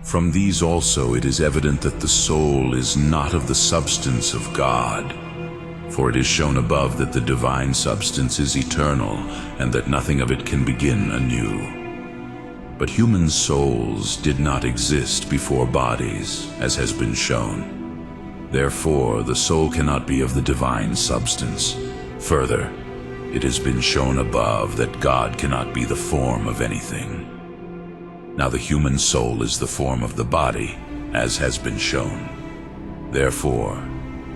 From these also it is evident that the soul is not of the substance of God. For it is shown above that the divine substance is eternal, and that nothing of it can begin anew. But human souls did not exist before bodies, as has been shown. Therefore, the soul cannot be of the divine substance. Further, it has been shown above that God cannot be the form of anything. Now the human soul is the form of the body, as has been shown. Therefore,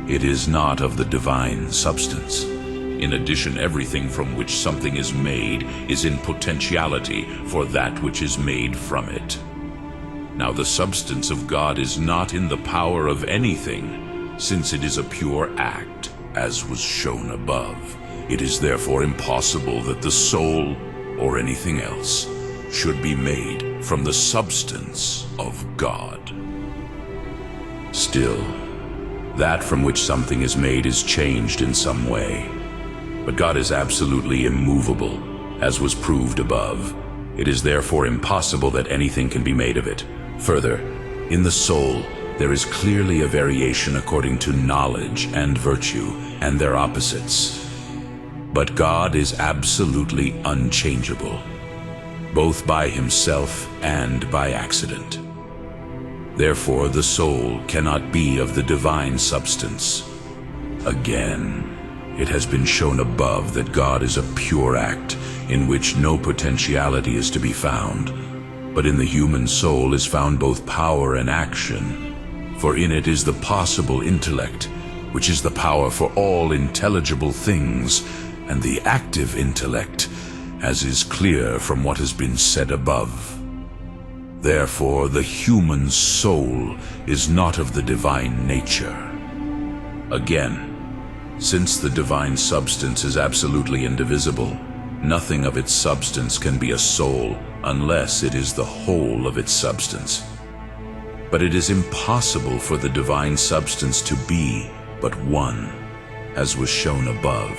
it is not of the divine substance. In addition, everything from which something is made is in potentiality for that which is made from it. Now the substance of God is not in the power of anything, since it is a pure act, as was shown above. It is therefore impossible that the soul, or anything else, should be made from the substance of God. Still, that from which something is made is changed in some way. But God is absolutely immovable, as was proved above. It is therefore impossible that anything can be made of it. Further, in the soul, there is clearly a variation according to knowledge and virtue, and their opposites. But God is absolutely unchangeable, both by himself and by accident. Therefore, the soul cannot be of the divine substance. Again, it has been shown above that God is a pure act, in which no potentiality is to be found. But in the human soul is found both power and action, for in it is the possible intellect, which is the power for all intelligible things, and the active intellect, as is clear from what has been said above. Therefore, the human soul is not of the divine nature. Again, since the divine substance is absolutely indivisible, nothing of its substance can be a soul unless it is the whole of its substance. But it is impossible for the divine substance to be but one, as was shown above.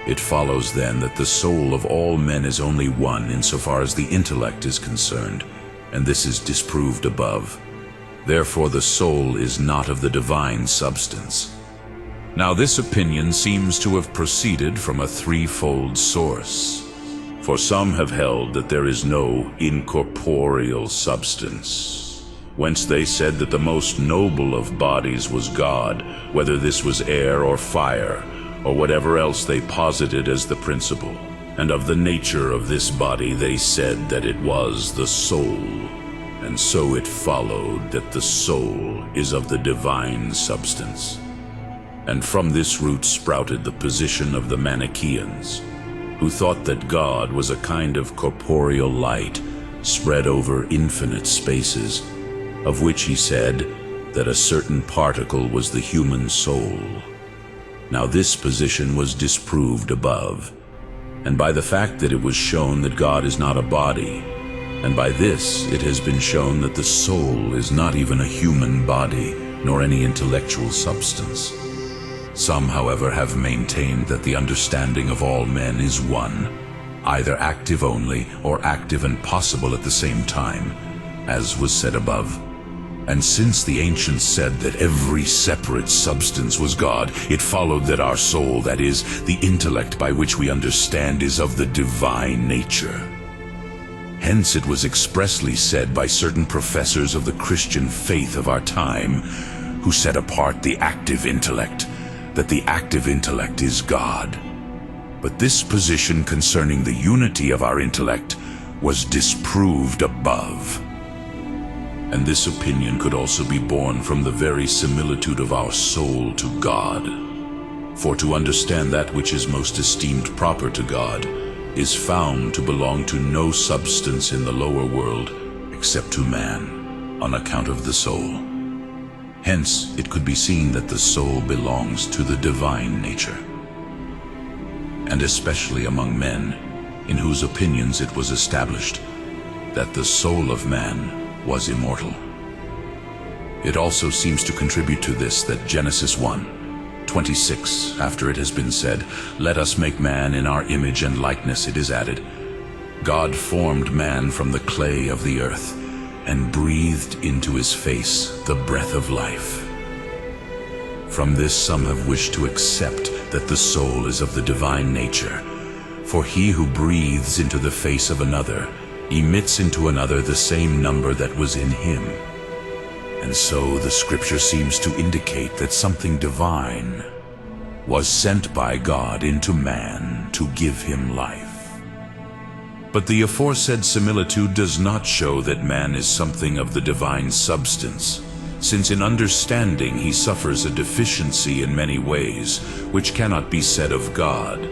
It follows then that the soul of all men is only one insofar as the intellect is concerned, and this is disproved above. Therefore the soul is not of the divine substance. Now this opinion seems to have proceeded from a threefold source. For some have held that there is no incorporeal substance, whence they said that the most noble of bodies was God, whether this was air or fire, or whatever else they posited as the principle. And of the nature of this body they said that it was the soul, and so it followed that the soul is of the divine substance. And from this root sprouted the position of the Manichaeans, who thought that God was a kind of corporeal light spread over infinite spaces, of which he said that a certain particle was the human soul. Now this position was disproved above, and by the fact that it was shown that God is not a body, and by this it has been shown that the soul is not even a human body, nor any intellectual substance. Some, however, have maintained that the understanding of all men is one, either active only or active and possible at the same time, as was said above. And since the ancients said that every separate substance was God, it followed that our soul, that is, the intellect by which we understand, is of the divine nature. Hence it was expressly said by certain professors of the Christian faith of our time, who set apart the active intellect, that the active intellect is God. But this position concerning the unity of our intellect was disproved above. And this opinion could also be born from the very similitude of our soul to God. For to understand that which is most esteemed proper to God is found to belong to no substance in the lower world except to man, on account of the soul. Hence it could be seen that the soul belongs to the divine nature, and especially among men, in whose opinions it was established that the soul of man was immortal. It also seems to contribute to this that Genesis 1:26, after it has been said, "Let us make man in our image and likeness," it is added, "God formed man from the clay of the earth, and breathed into his face the breath of life. From this some have wished to accept that the soul is of the divine nature, for he who breathes into the face of another emits into another the same number that was in him. And so the scripture seems to indicate that something divine was sent by God into man to give him life. But the aforesaid similitude does not show that man is something of the divine substance, since in understanding he suffers a deficiency in many ways, which cannot be said of God.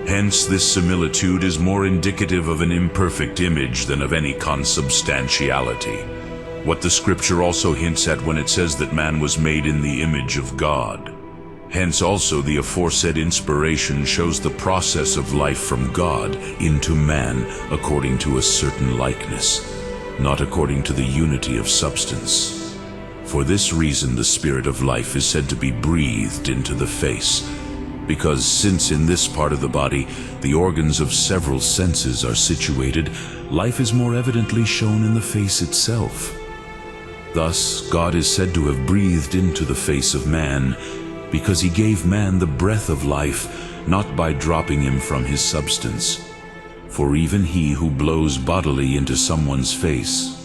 Hence this similitude is more indicative of an imperfect image than of any consubstantiality, what the scripture also hints at when it says that man was made in the image of God. Hence also the aforesaid inspiration shows the process of life from God into man according to a certain likeness, not according to the unity of substance. For this reason the spirit of life is said to be breathed into the face, because since in this part of the body the organs of several senses are situated, life is more evidently shown in the face itself. Thus God is said to have breathed into the face of man, because he gave man the breath of life, not by dropping him from his substance. For even he who blows bodily into someone's face